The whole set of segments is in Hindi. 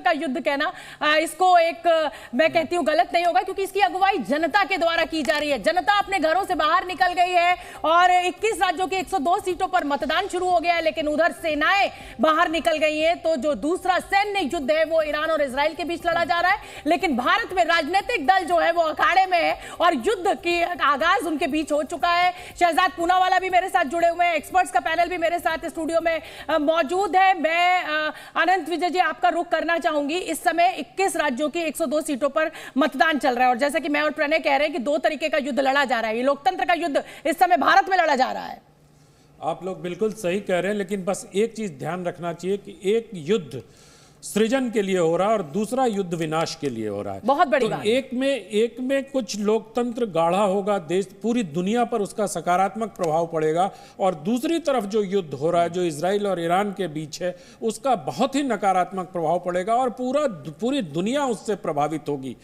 का युद्ध कहना इसको एक मैं कहती हूं गलत नहीं होगा, क्योंकि इसकी अगुवाई जनता के द्वारा की जा रही है। जनता अपने घरों से बाहर निकल गई है और 21 राज्यों की 102 सीटों पर मतदान शुरू हो गया है, लेकिन उधर सेनाएं बाहर निकल गई है। तो जो दूसरा सैन्य युद्ध है वो ईरान और इजराइल के बीच लड़ा जा रहा है, लेकिन भारत में राजनीतिक दल जो है वो अखाड़े में है और युद्ध की आगाज उनके बीच हो चुका है। शहजाद पूनावाला भी मेरे साथ जुड़े हुए हैं, एक्सपर्ट्स का पैनल भी मेरे साथ स्टूडियो में मौजूद है। मैं अनंत विजय जी आपका रुख करना चाहूंगी। इस समय 21 राज्यों की 102 सीटों पर मतदान चल रहा है और जैसा कि मैं और प्रणय कह रहे हैं कि दो तरीके का युद्ध लड़ा जा रहा है। ये लोकतंत्र का युद्ध इस समय भारत में लड़ा जा रहा है। आप लोग बिल्कुल सही कह रहे हैं, लेकिन बस एक चीज ध्यान रखना चाहिए कि एक युद्ध सृजन के लिए हो रहा है और दूसरा युद्ध विनाश के लिए हो रहा है। बहुत बड़ी बात। एक में कुछ लोकतंत्र गाढ़ा होगा, देश पूरी दुनिया पर उसका सकारात्मक प्रभाव पड़ेगा, और दूसरी तरफ जो युद्ध हो रहा है जो इजराइल और ईरान के बीच है उसका बहुत ही नकारात्मक प्रभाव पड़ेगा और पूरी दुनिया उससे प्रभावित होगी।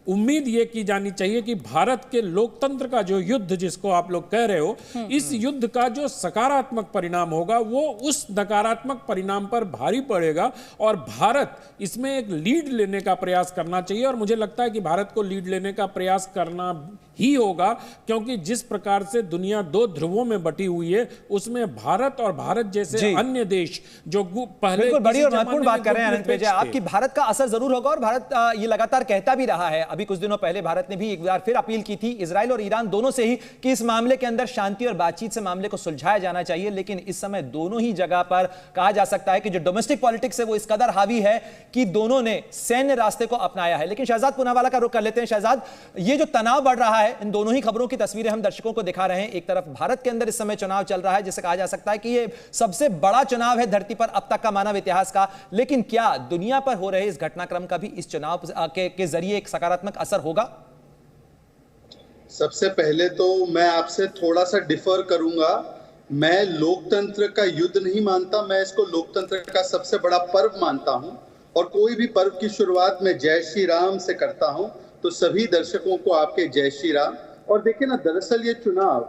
उम्मीद ये की जानी चाहिए कि भारत के लोकतंत्र का जो युद्ध जिसको आप लोग कह रहे हो, इस युद्ध का जो सकारात्मक परिणाम होगा वो उस नकारात्मक परिणाम पर भारी पड़ेगा और भारत इसमें एक लीड लेने का प्रयास करना चाहिए। और मुझे लगता है कि भारत को लीड लेने का प्रयास करना ही होगा, क्योंकि जिस प्रकार से दुनिया दो ध्रुवों में बटी हुई है उसमें भारत और भारत जैसे अन्य देश जो पहले बड़ी और महत्वपूर्ण बात कर रहे हैं अनंत विजय, आपकी भारत का असर जरूर होगा और भारत ये लगातार कहता भी रहा है। अभी कुछ दिनों पहले भारत ने भी एक बार फिर अपील की थी इजराइल और ईरान दोनों से ही कि इस मामले के अंदर शांति और बातचीत से मामले को सुलझाया जाना चाहिए, लेकिन इस समय दोनों ही जगह पर कहा जा सकता है कि जो डोमेस्टिक पॉलिटिक्स है वो इस कदर हावी है कि दोनों ने सैन्य रास्ते को अपनाया है। लेकिन शहजाद पूनावाला का रुख कर लेते हैं। शहजाद, ये जो तनाव बढ़ रहा है, इन दोनों ही खबरों की तस्वीरें हम दर्शकों को दिखा रहे हैं। एक तरफ भारत के अंदर इस समय चुनाव चल रहा है, जिसे कहा जा सकता है कि ये सबसे बड़ा चुनाव है धरती पर अब तक का मानव इतिहास का, लेकिन क्या दुनिया पर हो रहे इस घटनाक्रम का भी इस चुनाव के जरिए एक सकारात्मक असर होगा? सबसे पहले तो मैं आपसे थोड़ा सा डिफर करूंगा। मैं लोकतंत्र का युद्ध नहीं मानता, मैं इसको लोकतंत्र का सबसे बड़ा पर्व मानता हूं और कोई भी पर्व की शुरुआत मैं जय श्री राम से करता हूं। तो सभी दर्शकों को आपके जय श्री राम। और देखिए ना, दरअसल ये चुनाव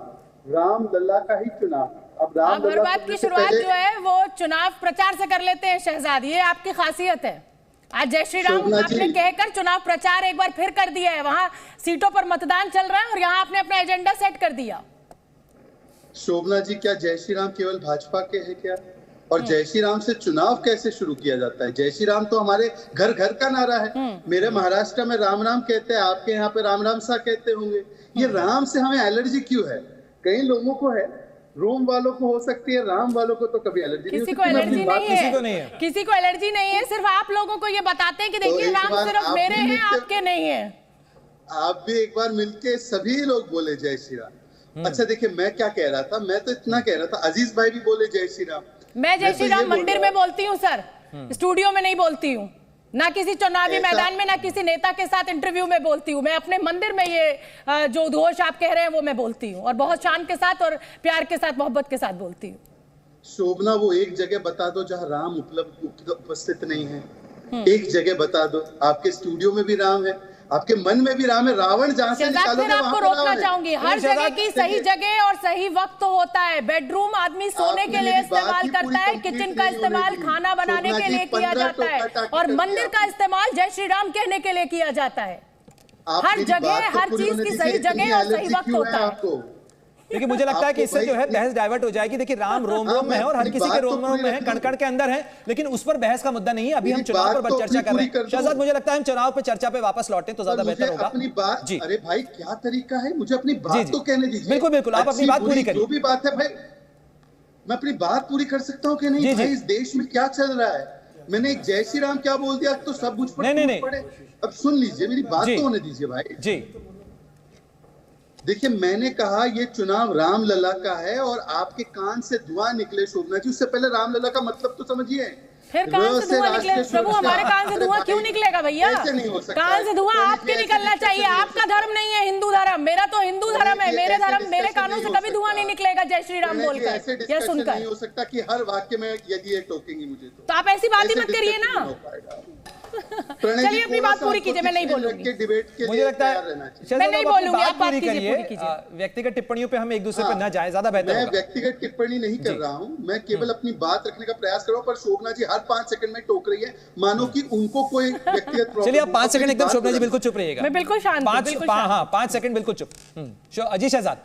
राम लल्ला का ही चुनाव। अब राम हर बात की शुरुआत जो है वो चुनाव प्रचार से कर लेते हैं शहजाद, ये आपकी खासियत है। आज जय श्री राम आपने कहकर चुनाव प्रचार एक बार फिर कर दिया है। वहां सीटों पर मतदान चल रहा है और यहाँ आपने अपना एजेंडा सेट कर दिया। शोभना जी, क्या जय श्री राम केवल भाजपा के हैं क्या? और जय श्री राम से चुनाव कैसे शुरू किया जाता है? जय श्री राम तो हमारे घर घर का नारा है। मेरे महाराष्ट्र में राम राम कहते हैं, आपके यहाँ पे राम राम सा कहते होंगे। ये राम से हमें एलर्जी क्यों है? कई लोगों को है, रोम वालों को हो सकती है, राम वालों को तो कभी एलर्जी नहीं। किसी को एलर्जी नहीं है, किसी को एलर्जी नहीं है। सिर्फ आप लोगों को ये बताते हैं कि देखिए राम सिर्फ मेरे हैं, आपके नहीं है। आप भी एक बार मिलके सभी लोग बोले जय श्री राम। अच्छा देखिए, मैं क्या कह रहा था, मैं तो इतना कह रहा था, अजीज भाई भी बोले जय श्री राम। मैं जय श्री राम मंदिर में बोलती हूँ सर, स्टूडियो में नहीं बोलती हूँ, ना किसी चुनावी मैदान में, ना किसी नेता के साथ इंटरव्यू में बोलती हूँ। मैं अपने मंदिर में ये जो उद्घोष आप कह रहे हैं वो मैं बोलती हूँ और बहुत शान के साथ और प्यार के साथ, मोहब्बत के साथ बोलती हूँ। शोभना, वो एक जगह बता दो जहाँ राम उपस्थित नहीं है। एक जगह बता दो। आपके स्टूडियो में भी राम है, आपके मन में भी राम है। रावण जहां से निकालोगे वहां आपको रोकना चाहूंगी, हर जगह की सही जगह और सही वक्त तो होता है। बेडरूम आदमी सोने के लिए इस्तेमाल करता है, किचन का इस्तेमाल खाना बनाने के लिए किया जाता है और मंदिर का इस्तेमाल जय श्री राम कहने के लिए किया जाता है। हर जगह हर चीज की सही जगह और सही वक्त होता है। देखिए, मुझे लगता है कि इससे जो है बहस डाइवर्ट हो जाएगी। देखिए, राम रोम रोम में है और हर किसी के रोम रोम में है, कण कण के अंदर है, लेकिन उस पर बहस का मुद्दा नहीं है। अभी हम चुनाव पर चर्चा कर रहे हैं। शहजाद, मुझे लगता है हम चुनाव पर चर्चा पे वापस लौटें तो ज्यादा बेहतर होगा। अपनी बात जी। अरे भाई, क्या तरीका है, मुझे अपनी बात तो कहने दीजिए। बिल्कुल बिल्कुल, आप अपनी बात पूरी करिए। जो भी बात है भाई, मैं अपनी बात पूरी कर सकता हूँ कि नहीं? भाई, इस देश में क्या चल रहा है? मैंने एक जय श्री राम क्या बोल दिया तो सब मुझ पर नहीं पड़े। अब सुन लीजिए, मेरी बात तो होने दीजिए भाई जी। देखिए, मैंने कहा ये चुनाव राम लला का है और आपके कान से धुआं निकले शोभना जी, उससे पहले राम लला का मतलब तो समझिए। फिर कान से धुआं निकले प्रभु, हमारे कान से धुआं क्यों निकलेगा भैया? कान से धुआं आपके निकलना चाहिए। आपका धर्म नहीं है हिंदू धर्म, मेरा तो हिंदू धर्म है। मेरे धर्म, मेरे कानों से कभी धुआं नहीं निकलेगा जय श्री राम बोलकर या सुनकर। नहीं हो सकता कि हर वाक्य में यदि ये टोकेंगी मुझे, तो आप ऐसी बात ही मत करिए ना। चलिए अपनी बात पूरी कीजिए, मैं नहीं बोलूंगी। डिबेट के मुझे लिए लगता तैयार रहना चाहिए। है मैं नहीं बोलूंगी, आप बात पूरी कीजिए, पूरी करिए। कीजिए। व्यक्तिगत टिप्पणियों पे हम एक दूसरे पे न जाएं, ज्यादा बेहतर मैं होगा। व्यक्तिगत टिप्पणी नहीं कर रहा हूं, मैं केवल अपनी बात रखने का प्रयास कर रहा हूं, पर शोभना जी हर 5 सेकंड में टोक रही है, मानो कि उनको कोई व्यक्तिगत प्रॉब्लम। चलिए आप 5 सेकंड एकदम शोभना जी बिल्कुल चुप रहिएगा। मैं बिल्कुल शांत हूं, बिल्कुल शांत। हाँ 5 सेकंड बिल्कुल चुप। अजीज शहजाद,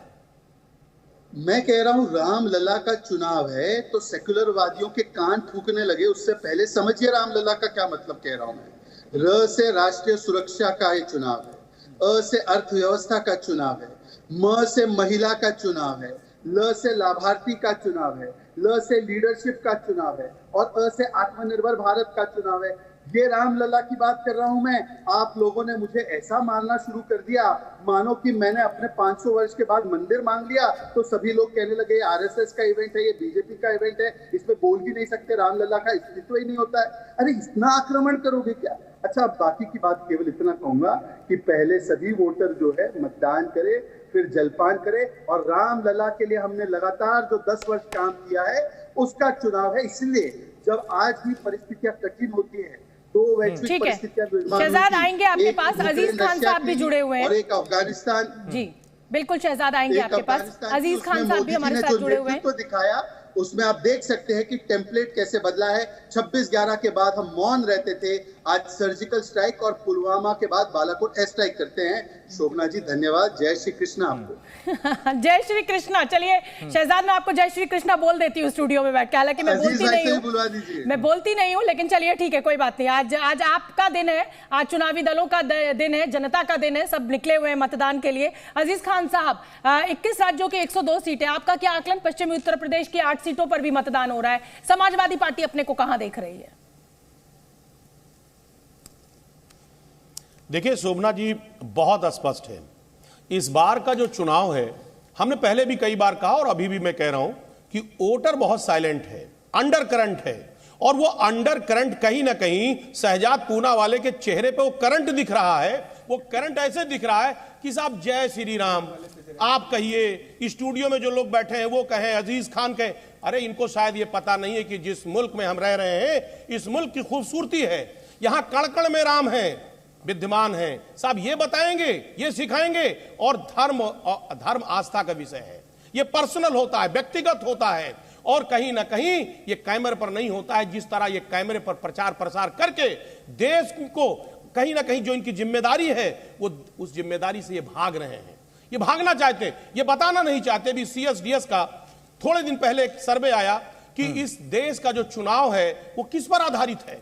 मैं कह रहा हूं रामलला का चुनाव है तो सेकुलरवादियों के कान फूकने लगे उससे पहले समझिए रामलला का क्या मतलब कह रहा हूं मैं। र से राष्ट्रीय सुरक्षा का ये चुनाव है, अ से अर्थव्यवस्था का चुनाव है, म से महिला का चुनाव है, ल से लाभार्थी का चुनाव है, ल से लीडरशिप का चुनाव है और अ से आत्मनिर्भर भारत का चुनाव है। ये रामलला की बात कर रहा हूं मैं। आप लोगों ने मुझे ऐसा मानना शुरू कर दिया मानो कि मैंने अपने 500 वर्ष के बाद मंदिर मांग लिया, तो सभी लोग कहने लगे आरएसएस का इवेंट है, ये बीजेपी का इवेंट है, इसमें बोल भी नहीं सकते, रामलला का अस्तित्व ही नहीं होता है। अरे इतना आक्रमण करोगे क्या? अच्छा, बाकी की बात केवल इतना कहूंगा कि पहले सभी वोटर जो है मतदान करे, फिर जलपान करे, और रामलला के लिए हमने लगातार जो 10 वर्ष काम किया है उसका चुनाव है। इसलिए जब आज भी परिस्थितियां कठिन होती है तो वैश्विक परिस्थितियां शहजाद आएंगे आपके पास, अजीज खान साहब भी जुड़े हुए हैं और एक अफगानिस्तान। जी बिल्कुल शहजाद आएंगे आपके पास, अजीज खान साहब भी हमारे साथ जुड़े हुए हैं। तो दिखाया उसमें आप देख सकते हैं कि टेम्पलेट कैसे बदला है। 26/11 के बाद हम मौन रहते थे, आज सर्जिकल स्ट्राइक और पुलवामा के बाद बालाकोट एयर स्ट्राइक करते हैं। शोभना जी धन्यवाद, जय श्री कृष्णा आपको। जय श्री कृष्णा। चलिए शहजाद, मैं आपको जय श्री कृष्णा बोल देती हूँ स्टूडियो में बैठ के, हालांकि मैं बोलती नहीं हूँ, मैं बोलती नहीं हूँ, लेकिन चलिए ठीक है, कोई बात नहीं। आज आपका दिन है, आज चुनावी दलों का दिन है, जनता का दिन है, सब निकले हुए हैं मतदान के लिए। अजीज खान साहब, 21 राज्यों की 102 सीटें, आपका क्या आकलन? पश्चिमी उत्तर प्रदेश की 8 सीटों पर भी मतदान हो रहा है, समाजवादी पार्टी अपने को कहां देख रही है? देखिए शोभना जी, बहुत स्पष्ट है इस बार का जो चुनाव है। हमने पहले भी कई बार कहा और अभी भी मैं कह रहा हूं कि वोटर बहुत साइलेंट है, अंडर करंट है, और वो अंडर करंट कहीं ना कहीं शहजाद पूना वाले के चेहरे पे वो करंट दिख रहा है। वो करंट ऐसे दिख रहा है कि साहब जय श्री राम आप कहिए, स्टूडियो में जो लोग बैठे हैं वो कहें, अजीज खान कहें। अरे इनको शायद ये पता नहीं है कि जिस मुल्क में हम रह रहे हैं इस मुल्क की खूबसूरती है, यहां कण कण में राम है, विद्यमान है। साहब ये बताएंगे, ये सिखाएंगे। और धर्म आस्था का विषय है, ये पर्सनल होता है, व्यक्तिगत होता है, और कहीं ना कहीं ये कैमरे पर नहीं होता है। जिस तरह ये कैमरे पर प्रचार प्रसार करके देश को कहीं ना कहीं जो इनकी जिम्मेदारी है वो उस जिम्मेदारी से ये भाग रहे हैं, ये भागना चाहते हैं, ये बताना नहीं चाहते। भी CSDS का थोड़े दिन पहले एक सर्वे आया कि इस देश का जो चुनाव है वो किस पर आधारित है।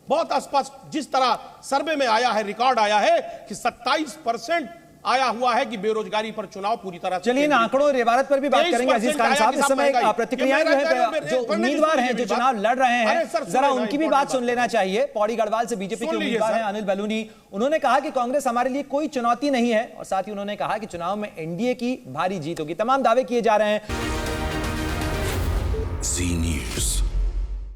बहुत स्पष्ट जिस तरह सर्वे में आया है, रिकॉर्ड आया है कि 27% आया हुआ है कि बेरोजगारी पर चुनाव पूरी तरह से। चलिए इन आंकड़ों और इबारत पर भी बात करेंगे अजीज खान साहब। इस समय प्रतिक्रियाएं जो है, जो उम्मीदवार हैं जो चुनाव लड़ रहे हैं, जरा उनकी भी बात सुन लेना चाहिए। पौड़ी गढ़वाल से बीजेपी के उम्मीदवार हैं अनिल बलूनी। उन्होंने कहा कि कांग्रेस हमारे लिए कोई चुनौती नहीं है, और साथ ही उन्होंने कहा कि चुनाव में एनडीए की भारी जीत होगी। तमाम दावे किए जा रहे हैं। जी न्यूज़।